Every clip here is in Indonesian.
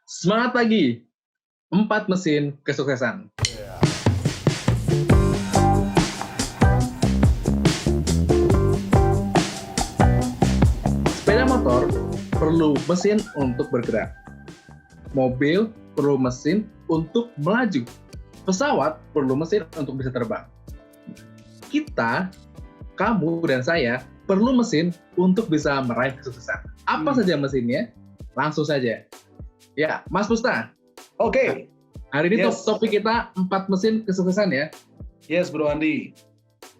Semangat pagi, 4 mesin kesuksesan. Sepeda motor perlu mesin untuk bergerak. Mobil perlu mesin untuk melaju. Pesawat perlu mesin untuk bisa terbang. Kita, kamu dan saya perlu mesin untuk bisa meraih kesuksesan. Apa saja mesinnya? Langsung saja. Ya, Mas Pusta. Oke. Hari ini Yes. topik kita 4 mesin kesuksesan ya. Yes, Bro Andi.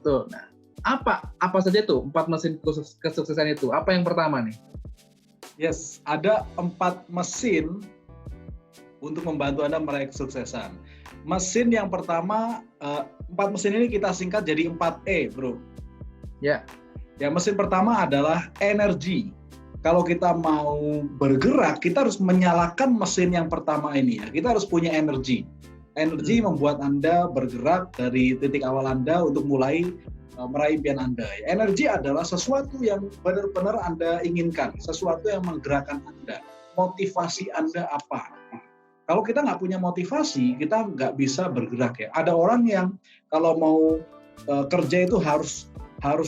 Tuh. Nah, apa saja tuh 4 mesin kesuksesan itu? Apa yang pertama nih? Yes, ada 4 mesin untuk membantu Anda meraih kesuksesan. Mesin yang pertama, 4 mesin ini kita singkat jadi 4E, Bro. Ya. Ya, mesin pertama adalah energi. Kalau kita mau bergerak, kita harus menyalakan mesin yang pertama ini ya. Kita harus punya energi. Energi membuat Anda bergerak dari titik awal Anda untuk mulai meraih impian Anda. Energi adalah sesuatu yang benar-benar Anda inginkan, sesuatu yang menggerakkan Anda. Motivasi Anda apa? Kalau kita nggak punya motivasi, kita nggak bisa bergerak ya. Ada orang yang kalau mau kerja itu harus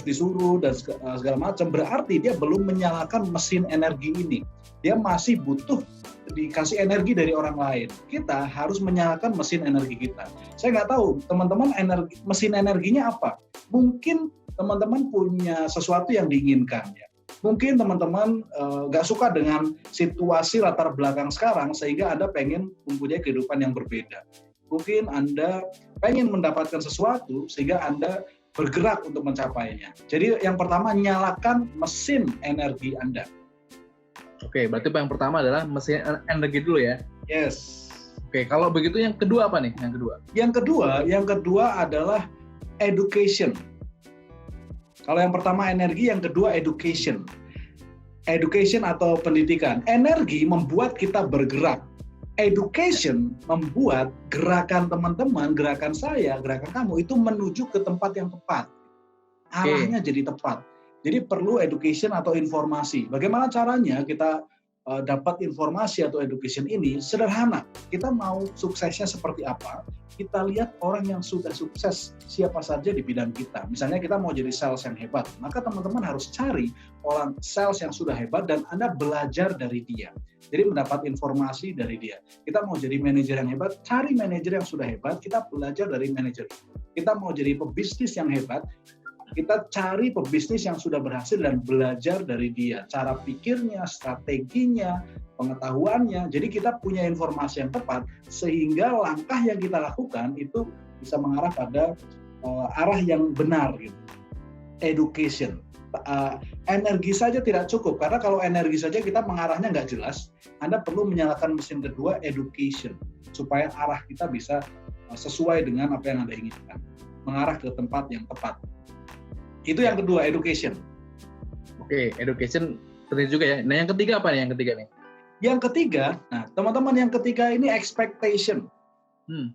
disuruh dan segala macam, berarti dia belum menyalakan mesin energi ini. Dia masih butuh dikasih energi dari orang lain. Kita harus menyalakan mesin energi kita. Saya nggak tahu teman-teman mesin energinya apa. Mungkin teman-teman punya sesuatu yang diinginkan ya. Mungkin teman-teman nggak suka dengan situasi latar belakang sekarang sehingga Anda pengen mempunyai kehidupan yang berbeda. Mungkin Anda pengen mendapatkan sesuatu sehingga Anda bergerak untuk mencapainya. Jadi yang pertama, nyalakan mesin energi Anda. Oke, berarti yang pertama adalah mesin energi dulu ya. Yes. Oke, kalau begitu yang kedua apa nih? Yang kedua adalah education. Kalau yang pertama energi, yang kedua education. Education atau pendidikan. Energi membuat kita bergerak. Education membuat gerakan teman-teman, gerakan saya, gerakan kamu itu menuju ke tempat yang tepat. Arahnya jadi tepat. Jadi perlu education atau informasi. Bagaimana caranya kita dapat informasi atau education ini? Sederhana. Kita mau suksesnya seperti apa? Kita lihat orang yang sudah sukses siapa saja di bidang kita. Misalnya kita mau jadi sales yang hebat, maka teman-teman harus cari orang sales yang sudah hebat dan Anda belajar dari dia. Jadi mendapat informasi dari dia. Kita mau jadi manajer yang hebat, cari manajer yang sudah hebat, kita belajar dari manajer. Kita mau jadi pebisnis yang hebat, kita cari pebisnis yang sudah berhasil dan belajar dari dia. Cara pikirnya, strateginya, pengetahuannya. Jadi kita punya informasi yang tepat sehingga langkah yang kita lakukan itu bisa mengarah pada arah yang benar gitu. Education. Energi saja tidak cukup karena kalau energi saja kita mengarahnya nggak jelas. Anda perlu menyalakan mesin kedua, education, supaya arah kita bisa sesuai dengan apa yang Anda inginkan, mengarah ke tempat yang tepat. Itu yang kedua, education. Oke, education penting juga ya. Nah, yang ketiga apa nih? Yang ketiga, nah teman-teman, yang ketiga ini expectation.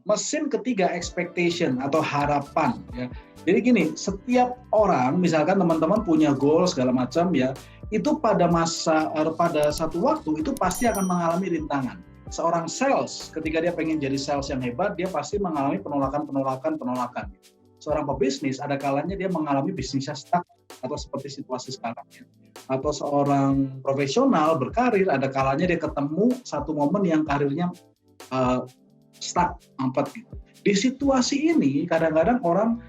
Mesin ketiga expectation atau harapan ya. Jadi gini, setiap orang misalkan teman-teman punya goal segala macam ya, itu pada satu waktu itu pasti akan mengalami rintangan. Seorang sales ketika dia pengen jadi sales yang hebat, dia pasti mengalami penolakan. Seorang pebisnis ada kalanya dia mengalami bisnisnya stuck atau seperti situasi sekarang ya. Atau seorang profesional berkarir ada kalanya dia ketemu satu momen yang karirnya stuck, mampet gitu. Di situasi ini kadang-kadang orang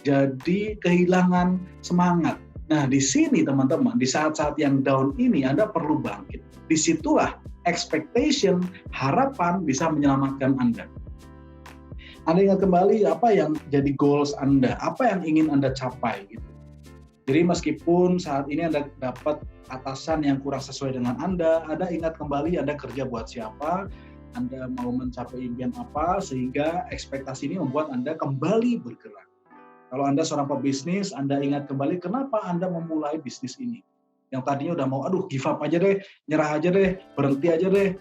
jadi kehilangan semangat. Nah, di sini teman-teman, di saat-saat yang down ini Anda perlu bangkit. Disitulah expectation, harapan bisa menyelamatkan Anda. Anda ingat kembali apa yang jadi goals Anda, apa yang ingin Anda capai gitu. Jadi meskipun saat ini Anda dapat atasan yang kurang sesuai dengan Anda ingat kembali Anda kerja buat siapa, Anda mau mencapai impian apa, sehingga ekspektasi ini membuat Anda kembali bergerak. Kalau Anda seorang pebisnis, Anda ingat kembali kenapa Anda memulai bisnis ini. Yang tadinya udah mau, give up aja deh, nyerah aja deh, berhenti aja deh.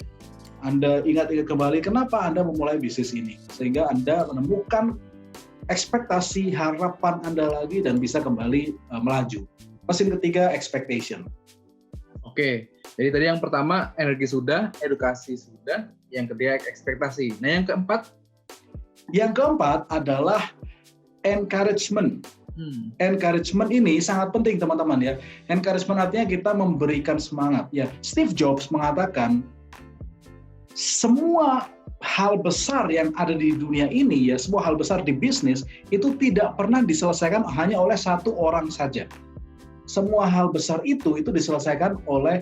Anda ingat kembali kenapa Anda memulai bisnis ini. Sehingga Anda menemukan ekspektasi, harapan Anda lagi dan bisa kembali melaju. Mesin ketiga, expectation. Oke, jadi tadi yang pertama energi sudah, edukasi sudah, yang ketiga ekspektasi. Nah yang keempat? Yang keempat adalah encouragement. Encouragement ini sangat penting teman-teman ya. Encouragement artinya kita memberikan semangat. Ya, Steve Jobs mengatakan semua hal besar yang ada di dunia ini ya, semua hal besar di bisnis itu tidak pernah diselesaikan hanya oleh satu orang saja. Semua hal besar itu diselesaikan oleh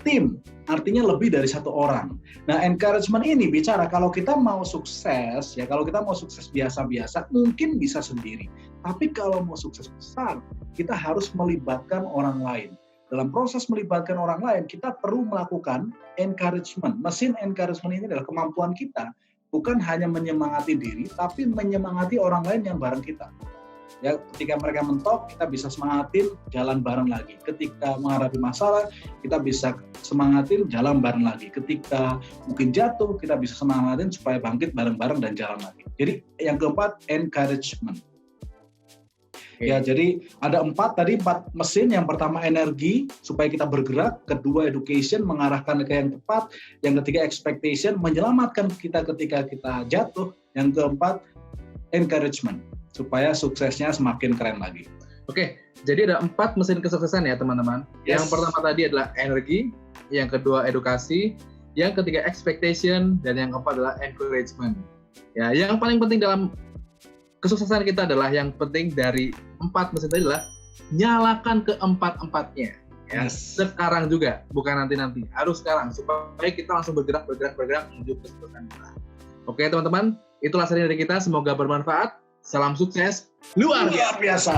tim, artinya lebih dari satu orang. Nah, encouragement ini bicara kalau kita mau sukses, ya kalau kita mau sukses biasa-biasa, mungkin bisa sendiri. Tapi kalau mau sukses besar, kita harus melibatkan orang lain. Dalam proses melibatkan orang lain, kita perlu melakukan encouragement. Mesin encouragement ini adalah kemampuan kita, bukan hanya menyemangati diri, tapi menyemangati orang lain yang bareng kita. Ya, ketika mereka mentok, kita bisa semangatin jalan bareng lagi. Ketika menghadapi masalah, kita bisa semangatin jalan bareng lagi. Ketika mungkin jatuh, kita bisa semangatin supaya bangkit bareng-bareng dan jalan lagi. Jadi yang keempat, encouragement. Ya, jadi ada empat mesin. Yang pertama energi, supaya kita bergerak. Kedua education, mengarahkan ke yang tepat. Yang ketiga expectation, menyelamatkan kita ketika kita jatuh. Yang keempat, encouragement, supaya suksesnya semakin keren lagi. Oke, jadi ada 4 mesin kesuksesan ya teman-teman. Yes. Yang pertama tadi adalah energi, yang kedua edukasi, yang ketiga expectation, dan yang keempat adalah encouragement. Ya, yang paling penting dalam kesuksesan kita adalah yang penting dari 4 mesin tadi adalah nyalakan keempat-empatnya. Ya, Yes. sekarang juga, bukan nanti-nanti. Harus sekarang supaya kita langsung bergerak menuju kesuksesan kita. Oke teman-teman, itulah seri dari kita. Semoga bermanfaat. Salam sukses luar biasa.